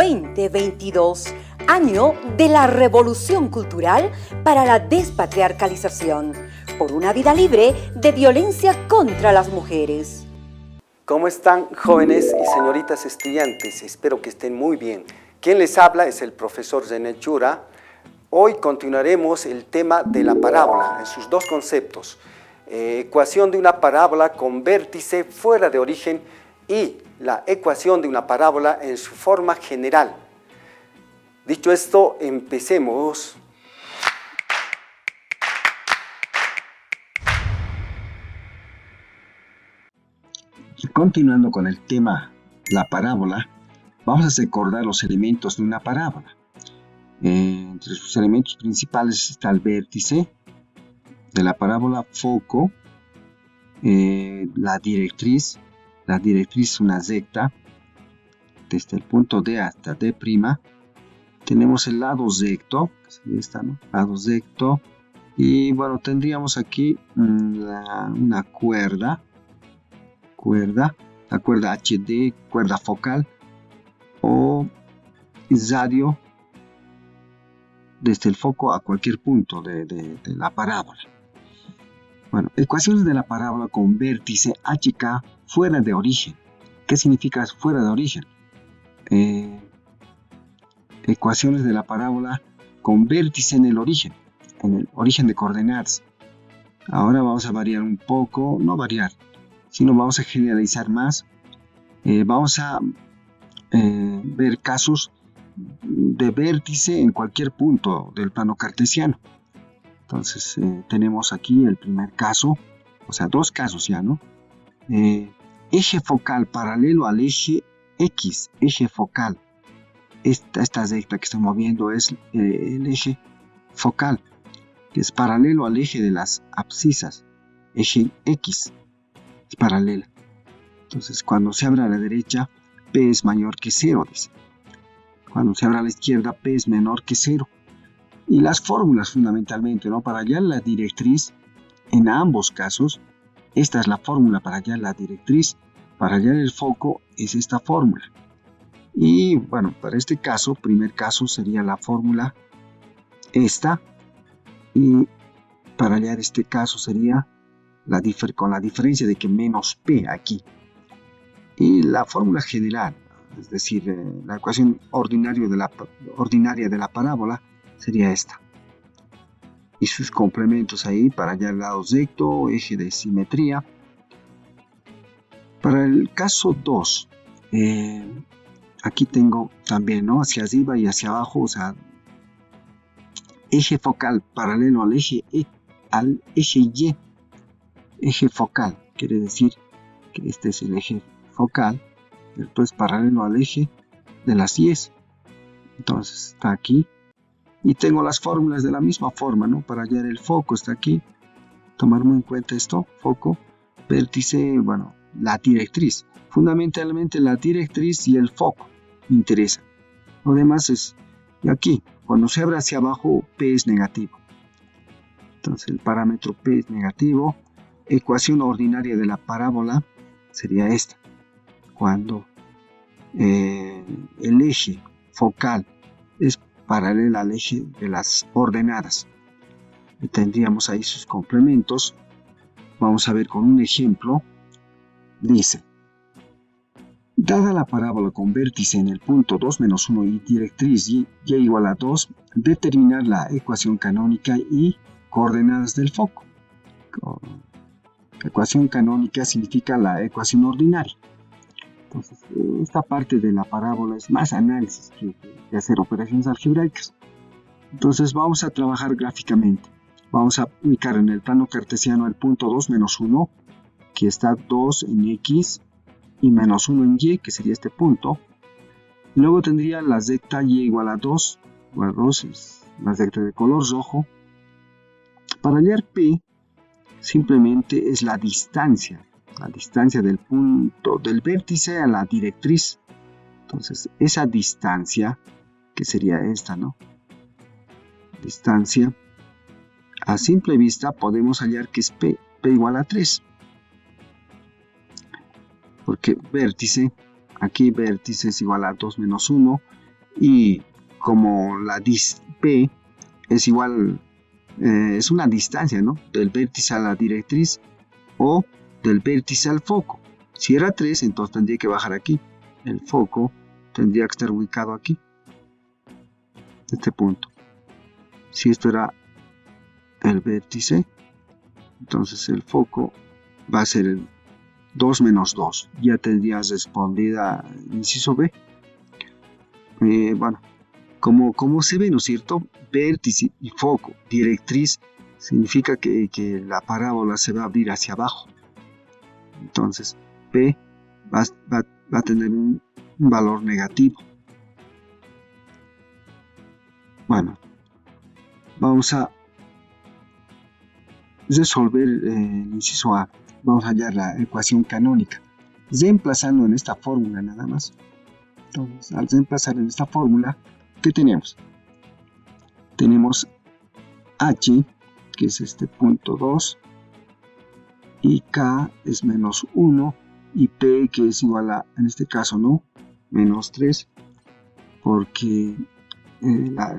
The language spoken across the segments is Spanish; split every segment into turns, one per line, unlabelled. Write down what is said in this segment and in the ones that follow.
2022, año de la revolución cultural para la despatriarcalización, por una vida libre de violencia contra las mujeres.
¿Cómo están, jóvenes y señoritas estudiantes? Espero que estén muy bien. Quien les habla es el profesor Zenet Yura. Hoy continuaremos el tema de la parábola en sus dos conceptos. Ecuación de una parábola con vértice fuera de origen y la ecuación de una parábola en su forma general. Dicho esto, empecemos.
Continuando con el tema, la parábola, vamos a recordar los elementos de una parábola. Entre sus elementos principales está el vértice de la parábola, foco, la directriz es una recta, desde el punto D hasta D'. Tenemos el lado recto, que sería esta, ¿no? Lado recto, y bueno, tendríamos aquí una cuerda, la cuerda HD, cuerda focal, o radio desde el foco a cualquier punto de la parábola. Bueno, ecuaciones de la parábola con vértice HK fuera de origen. ¿Qué significa fuera de origen? Ecuaciones de la parábola con vértice en el origen de coordenadas. Ahora vamos a variar un poco, no variar, sino vamos a generalizar más. Vamos a ver casos de vértice en cualquier punto del plano cartesiano. Entonces tenemos aquí el primer caso, o sea, dos casos ya, ¿no? Eje focal paralelo al eje X, eje focal. Esta recta que estoy moviendo es el eje focal, que es paralelo al eje de las abscisas, eje X, es paralela. Entonces, cuando se abra a la derecha, P es mayor que 0, dice. Cuando se abra a la izquierda, P es menor que 0. Y las fórmulas fundamentalmente, ¿no? Para hallar la directriz, en ambos casos, esta es la fórmula para hallar la directriz. Para hallar el foco es esta fórmula. Y bueno, para este caso, primer caso sería la fórmula esta. Y para hallar este caso sería con la diferencia de que menos P aquí. Y la fórmula general, es decir, la ecuación ordinaria de la parábola sería esta. Y sus complementos ahí para hallar el lado recto, eje de simetría. Para el caso 2, aquí tengo también, ¿no? Hacia arriba y hacia abajo, o sea, eje focal paralelo al eje Y. Eje focal quiere decir que este es el eje focal, después paralelo al eje de las Y's. Entonces está aquí. Y tengo las fórmulas de la misma forma, ¿no? Para hallar el foco está aquí. Tomar muy en cuenta esto, foco, vértice, bueno, la directriz. Fundamentalmente la directriz y el foco me interesan. Lo demás es, y aquí, cuando se abre hacia abajo, P es negativo. Entonces el parámetro P es negativo. Ecuación ordinaria de la parábola sería esta. Cuando el eje focal es paralelo al eje de las ordenadas. Y tendríamos ahí sus complementos. Vamos a ver con un ejemplo. Dice, dada la parábola con vértice en el punto 2 menos 1 y directriz y igual a 2, determinar la ecuación canónica y coordenadas del foco. Ecuación canónica significa la ecuación ordinaria. Entonces, esta parte de la parábola es más análisis que hacer operaciones algebraicas. Entonces, vamos a trabajar gráficamente. Vamos a ubicar en el plano cartesiano el punto 2 menos 1, que está 2 en X, y menos 1 en Y, que sería este punto. Y luego tendría la recta Y igual a 2, igual a 2 es la recta de color rojo. Para hallar P, simplemente es la distancia del punto del vértice a la directriz. Entonces, esa distancia, que sería esta, ¿no? Distancia, a simple vista podemos hallar que es P igual a 3. Porque vértice, aquí vértice es igual a 2 menos 1, Y como la P es igual, es una distancia, ¿no?, del vértice a la directriz o del vértice al foco. Si era 3, entonces tendría que bajar aquí. El foco tendría que estar ubicado aquí, este punto. Si esto era el vértice, entonces el foco va a ser el 2 menos 2. Ya tendrías respondida el inciso B. Bueno, como se ve, ¿no es cierto? Vértice y foco, directriz, significa que la parábola se va a abrir hacia abajo. Entonces, P va a tener un valor negativo. Bueno, vamos a resolver el inciso A. Vamos a hallar la ecuación canónica, reemplazando en esta fórmula nada más. Entonces, al reemplazar en esta fórmula, ¿qué tenemos? Tenemos H, que es este punto 2, y K es menos 1, y P, que es igual a, en este caso, ¿no?, menos 3, porque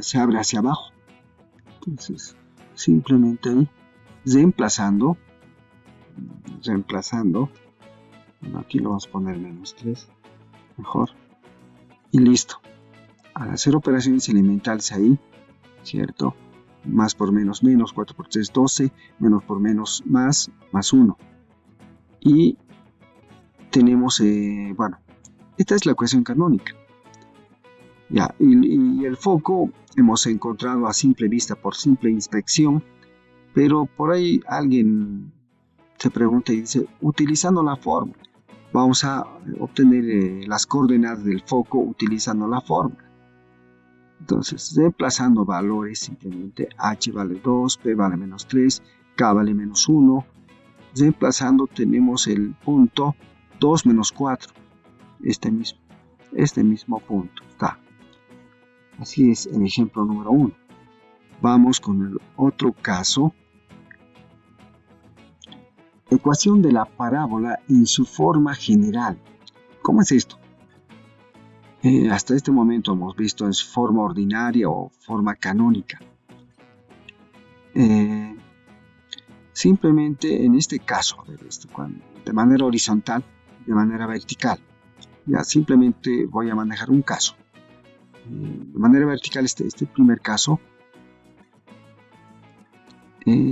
se abre hacia abajo. Entonces, simplemente ahí, reemplazando, bueno, aquí lo vamos a poner menos 3, mejor, y listo. Al hacer operaciones elementales ahí, ¿cierto? Más por menos, 4 por 3, 12, menos por menos, más 1. Y tenemos, bueno, esta es la ecuación canónica. Ya, y el foco hemos encontrado a simple vista, por simple inspección, pero por ahí alguien se pregunta y dice, utilizando la fórmula, vamos a obtener las coordenadas del foco utilizando la fórmula. Entonces, reemplazando valores, simplemente H vale 2, P vale menos 3, K vale menos 1. Reemplazando tenemos el punto 2 menos 4, este mismo punto está. Así es el ejemplo número 1. Vamos con el otro caso. Ecuación de la parábola en su forma general. ¿Cómo es esto? Hasta este momento hemos visto en su forma ordinaria o forma canónica. Simplemente en este caso, de manera horizontal, de manera vertical. Ya simplemente voy a manejar un caso. De manera vertical, este primer caso,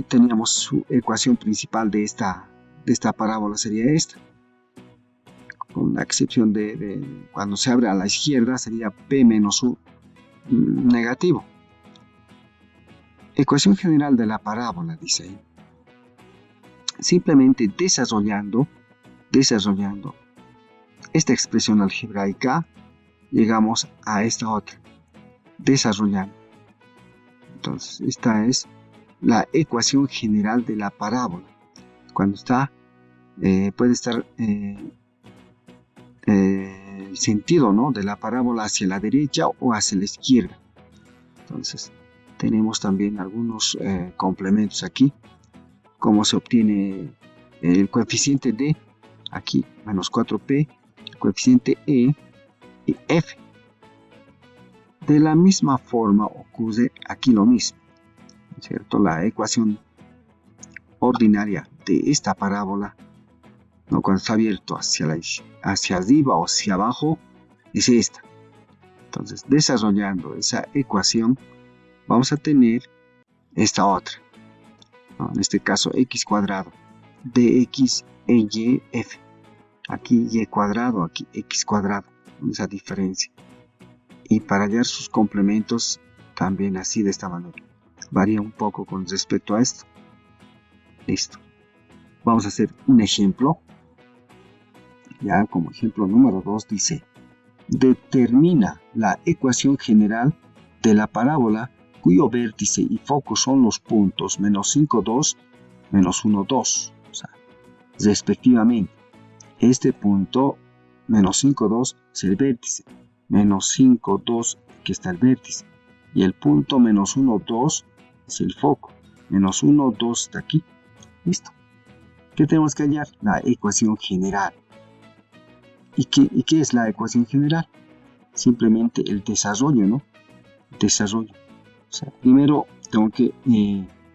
teníamos su ecuación principal de esta parábola sería esta. Con la excepción de cuando se abre a la izquierda sería P menos U negativo. Ecuación general de la parábola, dice ahí. Simplemente desarrollando esta expresión algebraica, llegamos a esta otra, desarrollando. Entonces, esta es la ecuación general de la parábola. Cuando está, puede estar el sentido, ¿no?, de la parábola hacia la derecha o hacia la izquierda. Entonces, tenemos también algunos complementos aquí. Cómo se obtiene el coeficiente D, aquí, menos 4P, el coeficiente E y F. De la misma forma ocurre aquí lo mismo, ¿cierto? La ecuación ordinaria de esta parábola, ¿no?, cuando está abierto hacia arriba o hacia abajo, es esta. Entonces, desarrollando esa ecuación, vamos a tener esta otra, ¿no?, en este caso x cuadrado, dx e y f. Aquí y cuadrado, aquí x cuadrado, esa diferencia. Y para hallar sus complementos, también así de esta manera. Varía un poco con respecto a esto. Listo. Vamos a hacer un ejemplo. Ya como ejemplo número 2 dice: determina la ecuación general de la parábola cuyo vértice y foco son los puntos menos 5, 2, menos 1, 2. O sea, respectivamente. Este punto menos 5, 2 es el vértice. Menos 5, 2 que está el vértice. Y el punto menos 1, 2 es el foco. Menos 1, 2 está aquí. Listo. ¿Qué tenemos que hallar? La ecuación general. ¿Y qué es la ecuación general? simplemente el desarrollo, ¿no? Desarrollo. O sea, primero tengo que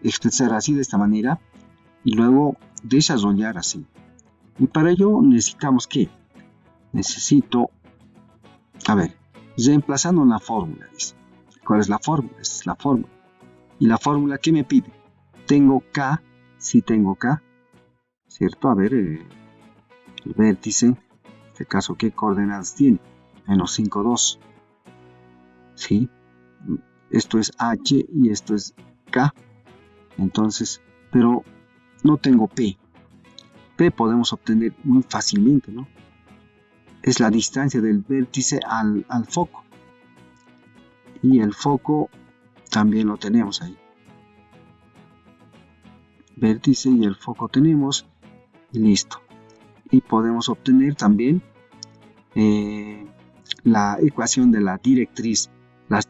expresar así de esta manera y luego desarrollar así. Y para ello necesitamos ¿qué? Necesito, a ver, reemplazando la fórmula, dice. ¿Cuál es la fórmula? Esta es la fórmula. ¿Y la fórmula qué me pide? Tengo K, sí tengo K, ¿cierto? A ver, el vértice, en este caso, ¿qué coordenadas tiene? Menos 5, 2. ¿Sí? Esto es H y esto es K. Entonces, pero no tengo P. P podemos obtener muy fácilmente, ¿no? Es la distancia del vértice al foco. Y el foco también lo tenemos ahí. Vértice y el foco tenemos. Y listo. Y podemos obtener también la ecuación de la directriz.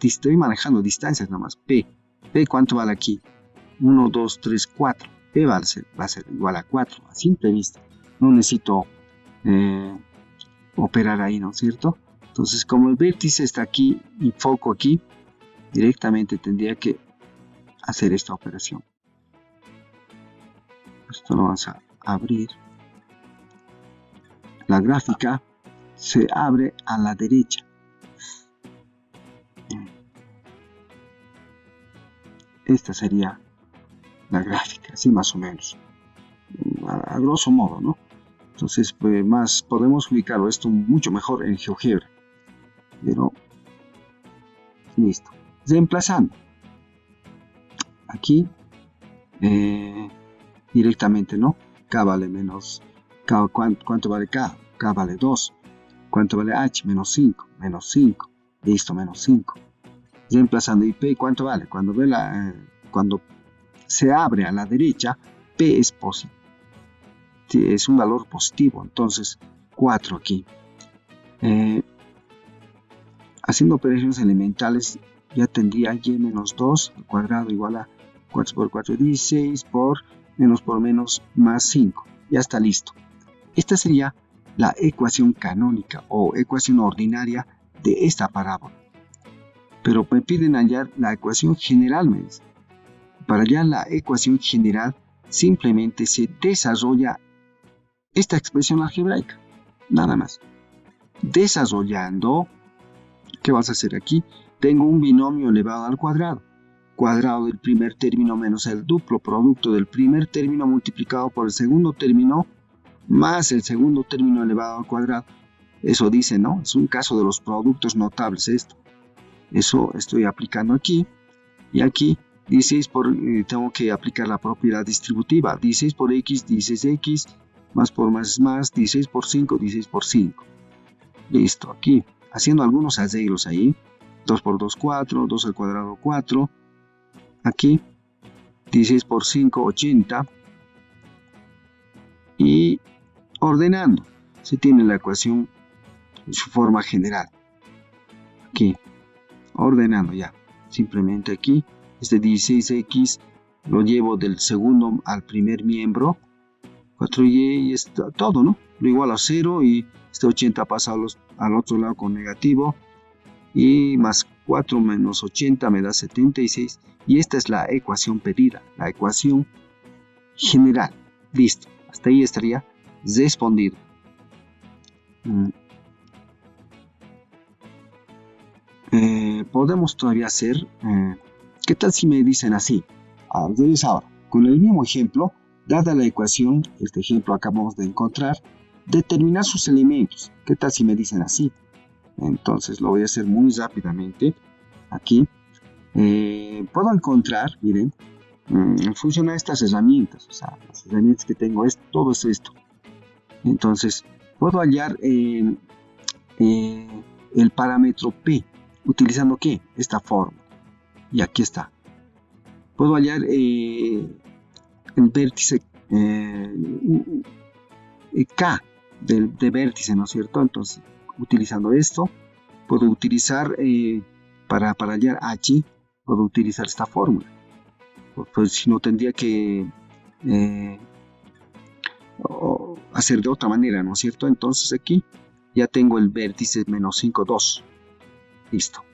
Estoy manejando distancias nomás. P. P, ¿cuánto vale aquí? 1, 2, 3, 4. P va a ser igual a 4, a simple vista. No necesito operar ahí, ¿no es cierto? Entonces, como el vértice está aquí y foco aquí, directamente tendría que hacer esta operación. Esto lo vamos a abrir. La gráfica se abre a la derecha. Esta sería la gráfica, así más o menos, a grosso modo, ¿no? Entonces, pues, más podemos ubicarlo esto mucho mejor en GeoGebra. Pero, listo. Reemplazando. Aquí, directamente, ¿no? K vale menos, K, ¿cuánto vale K? K vale 2. ¿Cuánto vale H? Menos 5. Menos 5. Listo, menos 5. Reemplazando. ¿Y P cuánto vale? Cuando se abre a la derecha, P es positivo. Es un valor positivo. Entonces, 4 aquí. Haciendo operaciones elementales, ya tendría y menos 2 al cuadrado igual a 4 por 4, 16 por menos más 5. Ya está listo. Esta sería la ecuación canónica o ecuación ordinaria de esta parábola. Pero me piden hallar la ecuación general, me dicen. Para hallar la ecuación general, simplemente se desarrolla esta expresión algebraica. Nada más. Desarrollando, ¿qué vas a hacer aquí? Tengo un binomio elevado al cuadrado. Cuadrado del primer término menos el duplo producto del primer término multiplicado por el segundo término más el segundo término elevado al cuadrado. Eso dice, ¿no? Es un caso de los productos notables esto. Eso estoy aplicando aquí. Y aquí 16 tengo que aplicar la propiedad distributiva. 16 por x, 16x, más por más es más, 16 por 5, 16 por 5. Listo, aquí haciendo algunos arreglos ahí. 2 por 2, 4, 2 al cuadrado, 4. Aquí 16 por 5, 80. Y ordenando, se tiene la ecuación en su forma general. Aquí, ordenando ya. Simplemente aquí, este 16x lo llevo del segundo al primer miembro. 4y y está todo, ¿no? Lo igual a 0 y este 80 pasa al otro lado con negativo. Y más 4 menos 80 me da 76. Y esta es la ecuación pedida, la ecuación general. Listo, hasta ahí estaría respondido. Podemos todavía hacer, ¿qué tal si me dicen así? Entonces ahora, con el mismo ejemplo, dada la ecuación, este ejemplo acabamos de encontrar, determinar sus elementos. ¿Qué tal si me dicen así? Entonces lo voy a hacer muy rápidamente. Aquí puedo encontrar, miren, en función a estas herramientas, o sea, las herramientas que tengo, todo es esto. Entonces, puedo hallar el parámetro P, utilizando ¿qué? Esta forma. Y aquí está. Puedo hallar el vértice K de vértice, ¿no es cierto? Entonces, utilizando esto, puedo utilizar, para hallar H, puedo utilizar esta fórmula. Pues si no, tendría que hacer de otra manera, ¿no es cierto? Entonces aquí ya tengo el vértice menos 5, 2. Listo.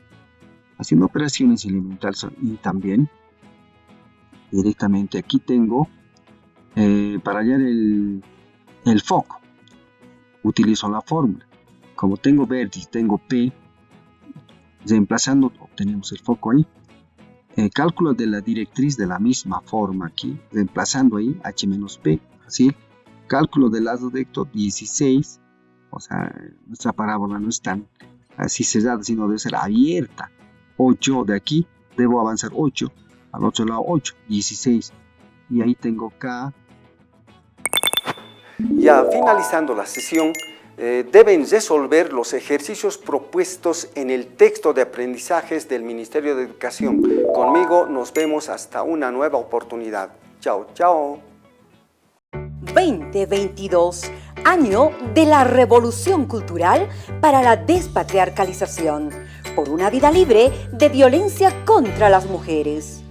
Haciendo operaciones elementales y también directamente aquí tengo para hallar el foco. Utilizo la fórmula. Como tengo vértice, tengo P, reemplazando obtenemos el foco ahí. Cálculo de la directriz de la misma forma aquí, reemplazando ahí H menos P, así. Cálculo del lado recto 16, o sea, nuestra parábola no es tan así cerrada, sino debe ser abierta. 8 de aquí, debo avanzar 8, al otro lado 8, 16. Y ahí tengo K.
Ya finalizando la sesión, deben resolver los ejercicios propuestos en el texto de aprendizajes del Ministerio de Educación. Conmigo nos vemos hasta una nueva oportunidad. Chao, chao.
2022, año de la revolución cultural para la despatriarcalización, por una vida libre de violencia contra las mujeres.